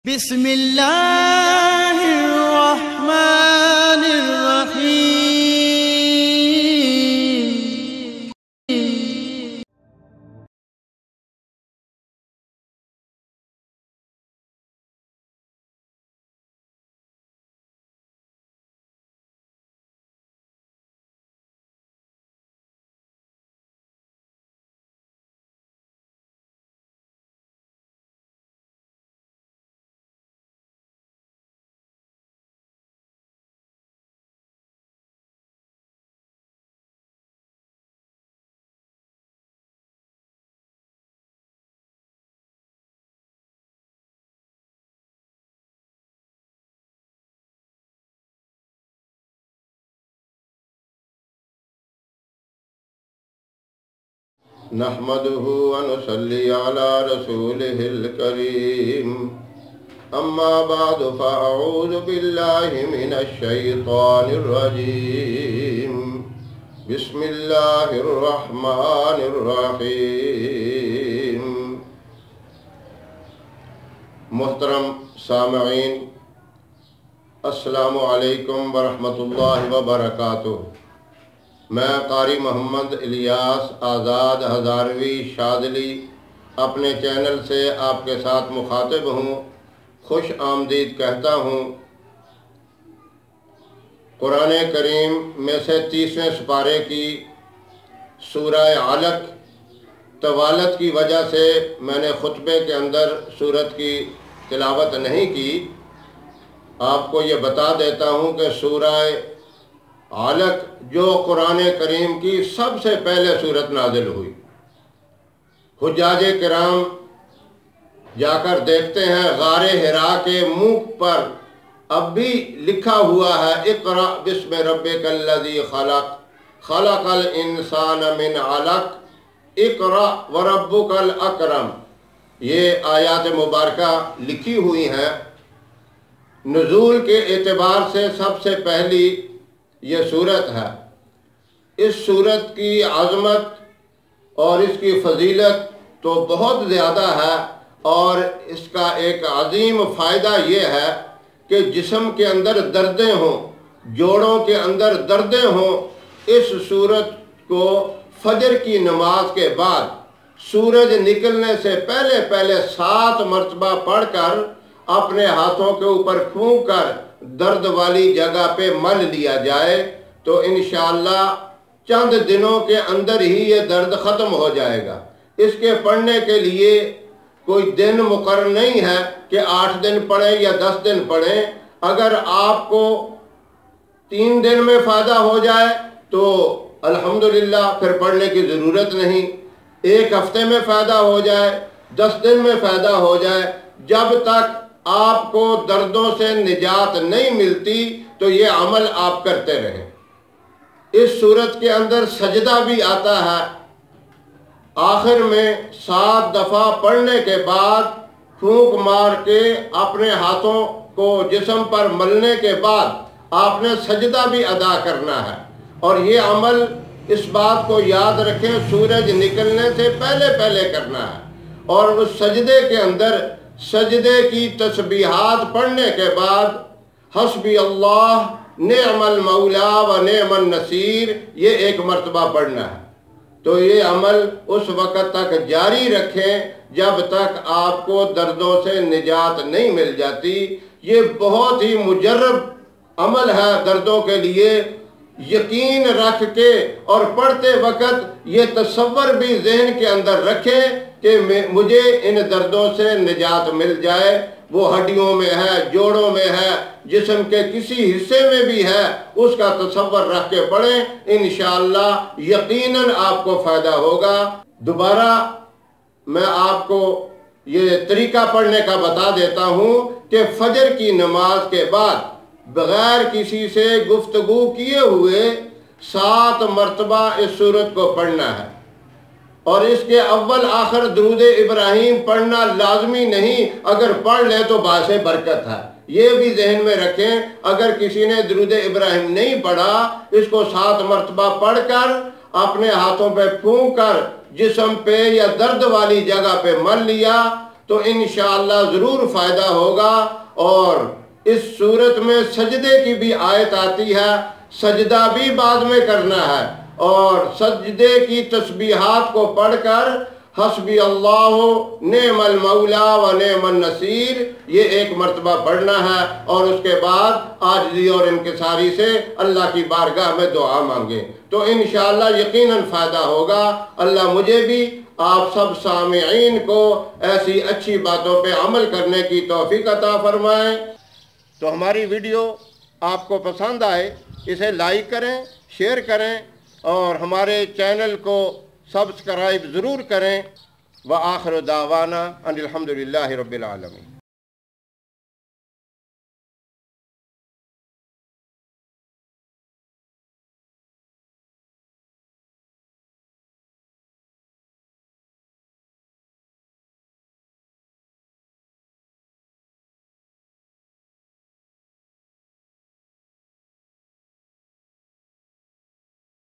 بسم اللہ الرحمن الرحیم۔ نحمده ونصلي على رسوله الكريم اما بعد فاعوذ بالله من الشيطان الرجيم بسم الله الرحمن الرحيم۔ محترم سامعین، السلام علیکم ورحمۃ اللہ وبرکاتہ۔ میں قاری محمد الیاس آزاد ہزاروی شاذلی اپنے چینل سے آپ کے ساتھ مخاطب ہوں، خوش آمدید کہتا ہوں۔ قرآن کریم میں سے 30ویں سپارے کی سورہ علق طوالت کی وجہ سے میں نے خطبے کے اندر سورت کی تلاوت نہیں کی۔ آپ کو یہ بتا دیتا ہوں کہ سورہ علق جو قرآن کریم کی سب سے پہلے سورت نازل ہوئی، حجاج کرام جا کر دیکھتے ہیں غار حرا کے منہ پر اب بھی لکھا ہوا ہے اقرأ بسم ربک الذی خلق خلق الانسان من علق اقرأ وربک الاکرم۔ یہ آیات مبارکہ لکھی ہوئی ہیں۔ نزول کے اعتبار سے سب سے پہلی یہ سورت ہے۔ اس سورت کی عظمت اور اس کی فضیلت تو بہت زیادہ ہے، اور اس کا ایک عظیم فائدہ یہ ہے کہ جسم کے اندر دردیں ہوں، جوڑوں کے اندر دردیں ہوں، اس سورت کو فجر کی نماز کے بعد سورج نکلنے سے پہلے 7 مرتبہ پڑھ کر اپنے ہاتھوں کے اوپر پھونک کر درد والی جگہ پہ مل لیا جائے تو انشاءاللہ چند دنوں کے اندر ہی یہ درد ختم ہو جائے گا۔ اس کے پڑھنے کے لیے کوئی دن مقرر نہیں ہے کہ 8 دن پڑھیں یا 10 دن پڑھیں۔ اگر آپ کو 3 دن میں فائدہ ہو جائے تو الحمدللہ پھر پڑھنے کی ضرورت نہیں۔ 1 ہفتے میں فائدہ ہو جائے، 10 دن میں فائدہ ہو جائے، جب تک آپ کو دردوں سے نجات نہیں ملتی تو یہ عمل آپ کرتے رہیں۔ اس صورت کے اندر سجدہ بھی آتا ہے۔ آخر میں 7 دفعہ پڑھنے کے بعد پھونک مار کے اپنے ہاتھوں کو جسم پر ملنے کے بعد آپ نے سجدہ بھی ادا کرنا ہے، اور یہ عمل اس بات کو یاد رکھیں سورج نکلنے سے پہلے کرنا ہے۔ اور اس سجدے کے اندر سجدے کی تسبیحات پڑھنے کے بعد حسبی اللہ نعم المولا و نعم النصیر یہ 1 مرتبہ پڑھنا ہے۔ تو یہ عمل اس وقت تک جاری رکھیں جب تک آپ کو دردوں سے نجات نہیں مل جاتی۔ یہ بہت ہی مجرب عمل ہے دردوں کے لیے۔ یقین رکھ کے اور پڑھتے وقت یہ تصور بھی ذہن کے اندر رکھیں کہ مجھے ان دردوں سے نجات مل جائے۔ وہ ہڈیوں میں ہے، جوڑوں میں ہے، جسم کے کسی حصے میں بھی ہے، اس کا تصور رکھ کے پڑھیں، انشاءاللہ یقیناً آپ کو فائدہ ہوگا۔ دوبارہ میں آپ کو یہ طریقہ پڑھنے کا بتا دیتا ہوں کہ فجر کی نماز کے بعد بغیر کسی سے گفتگو کیے ہوئے 7 مرتبہ اس سورت کو پڑھنا ہے، اور اس کے اول آخر درود ابراہیم پڑھنا لازمی نہیں، اگر پڑھ لے تو باعث برکت ہے۔ یہ بھی ذہن میں رکھیں، اگر کسی نے درود ابراہیم نہیں پڑھا، اس کو 7 مرتبہ پڑھ کر اپنے ہاتھوں پہ پھونک کر جسم پہ یا درد والی جگہ پہ مل لیا تو انشاءاللہ ضرور فائدہ ہوگا۔ اور اس صورت میں سجدے کی بھی آیت آتی ہے، سجدہ بھی بعد میں کرنا ہے، اور سجدے کی تسبیحات کو پڑھ کر حسبی اللہ نعم المولا و نعم النصیر یہ ایک مرتبہ پڑھنا ہے، اور اس کے بعد عاجزی اور انکساری سے اللہ کی بارگاہ میں دعا مانگیں تو انشاءاللہ یقیناً فائدہ ہوگا۔ اللہ مجھے بھی آپ سب سامعین کو ایسی اچھی باتوں پہ عمل کرنے کی توفیق عطا فرمائیں۔ تو ہماری ویڈیو آپ کو پسند آئے اسے لائک کریں، شیئر کریں، اور ہمارے چینل کو سبسکرائب ضرور کریں۔ وآخر دعوانا ان الحمدللہ رب العالمین۔